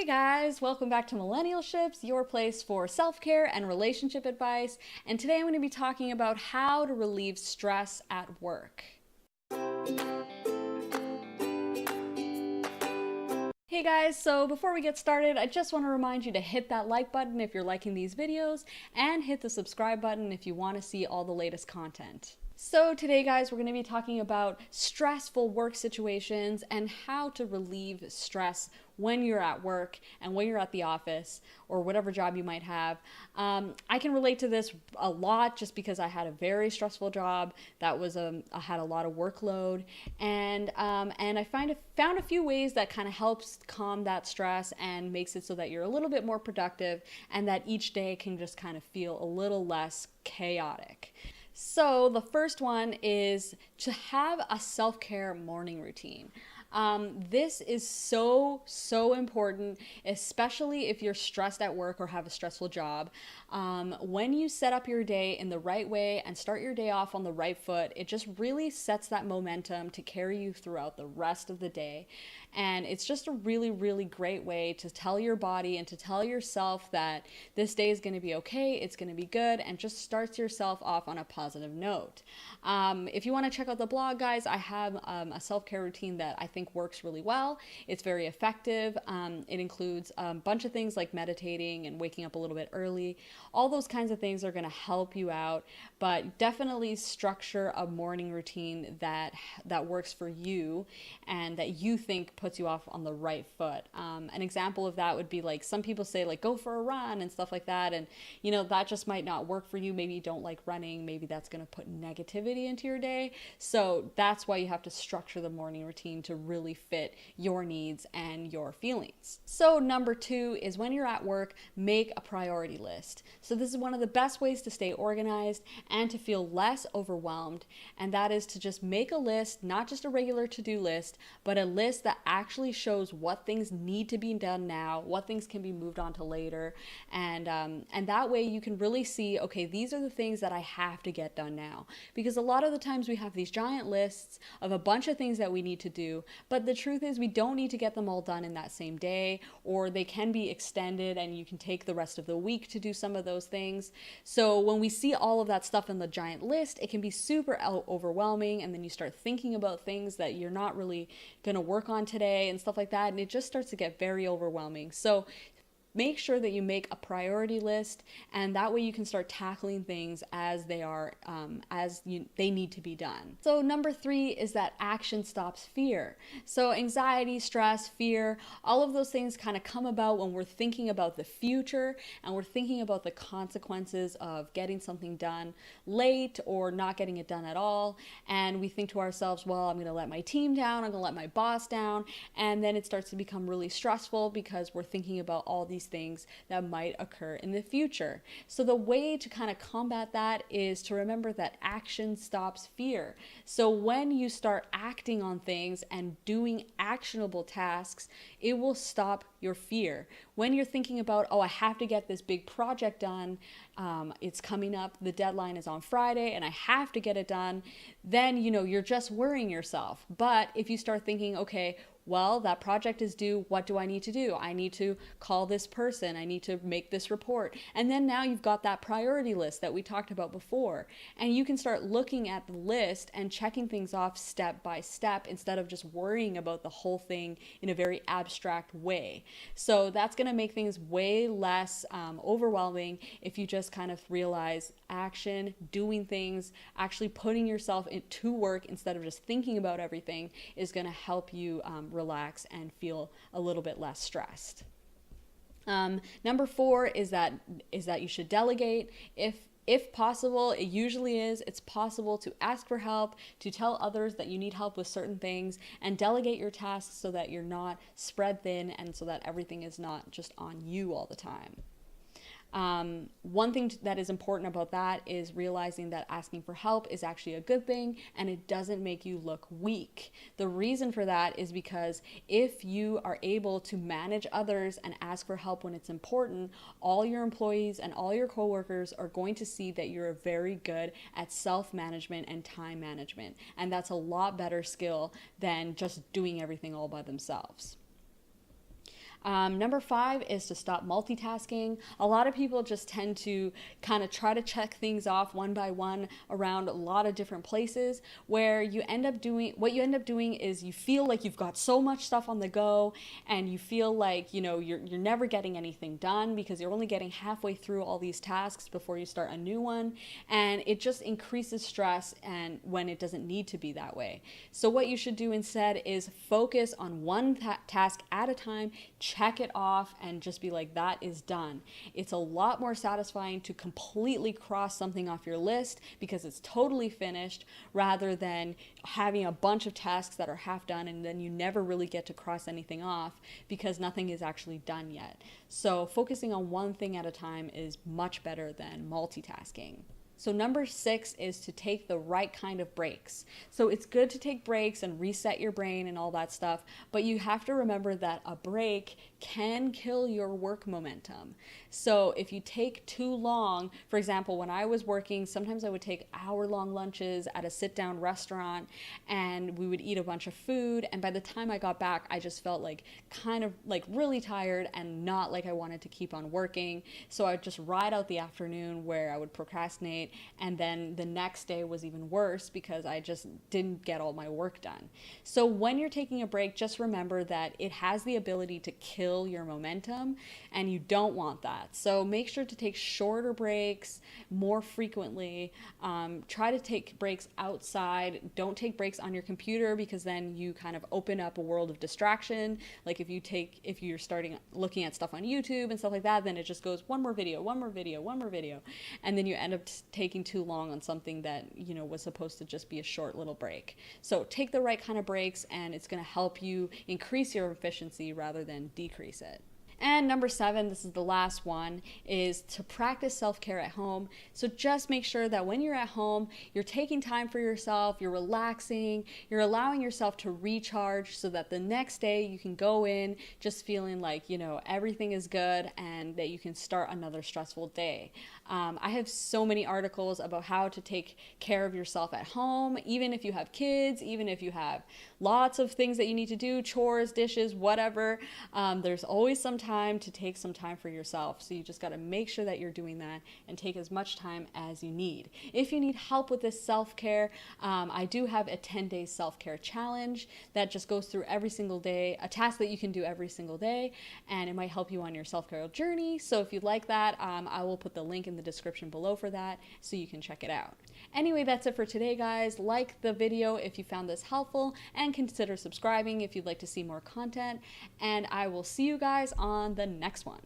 Hey guys, welcome back to Millennial Ships, your place for self-care and relationship advice. And today I'm going to be talking about how to relieve stress at work. Hey guys, so before we get started, I just want to remind you to hit that like button if you're liking these videos and hit the subscribe button if you want to see all the latest content. So today guys, we're going to be talking about stressful work situations and how to relieve stress when you're at work and when you're at the office or whatever job you might have. I can relate to this a lot just because I had a very stressful job that was I had a lot of workload, and I found a few ways that kind of helps calm that stress and makes it so that you're a little bit more productive and that each day can just kind of feel a little less chaotic. So the first one is to have a self-care morning routine. This is so important, especially if you're stressed at work or have a stressful job. When you set up your day in the right way and start your day off on the right foot, it just really sets that momentum to carry you throughout the rest of the day. And it's just a really great way to tell your body and to tell yourself that this day is going to be okay, it's going to be good, and just starts yourself off on a positive note. If you want to check out the blog, guys, I have a self-care routine that I think works really well. It's very effective. It includes a bunch of things like meditating and waking up a little bit early. All those kinds of things are going to help you out, but definitely structure a morning routine that works for you and that you think puts you off on the right foot. An example of that would be like some people say like go for a run and stuff like that, and you know that just might not work for you. Maybe you don't like running, maybe that's going to put negativity into your day. So that's why you have to structure the morning routine to really fit your needs and your feelings. So number 2 is when you're at work, make a priority list. So this is one of the best ways to stay organized and to feel less overwhelmed, and that is to just make a list, not just a regular to-do list, but a list that actually shows what things need to be done now, what things can be moved on to later, and that way you can really see, okay, these are the things that I have to get done now. Because a lot of the times we have these giant lists of a bunch of things that we need to do, but the truth is we don't need to get them all done in that same day, or they can be extended and you can take the rest of the week to do some of those things. So when we see all of that stuff in the giant list, it can be super overwhelming, and then you start thinking about things that you're not really going to work on today and stuff like that, and it just starts to get very overwhelming. So make sure that you make a priority list, and that way you can start tackling things as they are, they need to be done. So number 3 is that action stops fear. So anxiety, stress, fear, all of those things kind of come about when we're thinking about the future and we're thinking about the consequences of getting something done late or not getting it done at all. And we think to ourselves, well, I'm going to let my team down, I'm going to let my boss down, and then it starts to become really stressful because we're thinking about all these things that might occur in the future. So the way to kind of combat that is to remember that action stops fear. So when you start acting on things and doing actionable tasks, it will stop your fear. When you're thinking about, oh, I have to get this big project done, it's coming up, the deadline is on Friday and I have to get it done, then you're just worrying yourself. But if you start thinking, okay, well, that project is due. What do I need to do? I need to call this person. I need to make this report. And then now you've got that priority list that we talked about before. And you can start looking at the list and checking things off step by step instead of just worrying about the whole thing in a very abstract way. So that's going to make things way less overwhelming if you just kind of realize action, doing things, actually putting yourself into work instead of just thinking about everything is going to help you relax and feel a little bit less stressed. Number 4 is that you should delegate. If possible, it's possible to ask for help, to tell others that you need help with certain things, and delegate your tasks so that you're not spread thin and so that everything is not just on you all the time. One thing that is important about that is realizing that asking for help is actually a good thing and it doesn't make you look weak. The reason for that is because if you are able to manage others and ask for help when it's important, all your employees and all your coworkers are going to see that you're very good at self-management and time management. And that's a lot better skill than just doing everything all by themselves. Number 5 is to stop multitasking. A lot of people just tend to kind of try to check things off one by one around a lot of different places, where you end up doing is you feel like you've got so much stuff on the go, and you feel like, you're never getting anything done because you're only getting halfway through all these tasks before you start a new one, and it just increases stress, and when it doesn't need to be that way. So what you should do instead is focus on one task at a time, check it off, and just be like, that is done. It's a lot more satisfying to completely cross something off your list because it's totally finished, rather than having a bunch of tasks that are half done and then you never really get to cross anything off because nothing is actually done yet. So focusing on one thing at a time is much better than multitasking. So number 6 is to take the right kind of breaks. So it's good to take breaks and reset your brain and all that stuff, but you have to remember that a break can kill your work momentum. So if you take too long, for example, when I was working, sometimes I would take hour-long lunches at a sit-down restaurant, and we would eat a bunch of food, and by the time I got back, I just felt like kind of like really tired and not like I wanted to keep on working. So I would just ride out the afternoon where I would procrastinate, and then the next day was even worse because I just didn't get all my work done. So when you're taking a break, just remember that it has the ability to kill your momentum, and you don't want that. So make sure to take shorter breaks more frequently. Try to take breaks outside. Don't take breaks on your computer, because then you kind of open up a world of distraction. Like if you're starting looking at stuff on YouTube and stuff like that, then it just goes one more video, and then you end up taking too long on something that was supposed to just be a short little break. So take the right kind of breaks, and it's going to help you increase your efficiency rather than decrease it. And number 7, this is the last one, is to practice self-care at home. So just make sure that when you're at home, you're taking time for yourself, you're relaxing, you're allowing yourself to recharge so that the next day you can go in just feeling like, everything is good and that you can start another stressful day. I have so many articles about how to take care of yourself at home, even if you have kids, even if you have lots of things that you need to do, chores, dishes, whatever. There's always some time to take some time for yourself. So you just got to make sure that you're doing that and take as much time as you need. If you need help with this self-care, I do have a 10-day self-care challenge that just goes through every single day, a task that you can do every single day, and it might help you on your self-care journey. So if you'd like that, I will put the link in the description below for that so you can check it out. Anyway, that's it for today, guys. Like the video if you found this helpful, and consider subscribing if you'd like to see more content, and I will see you guys on the next one.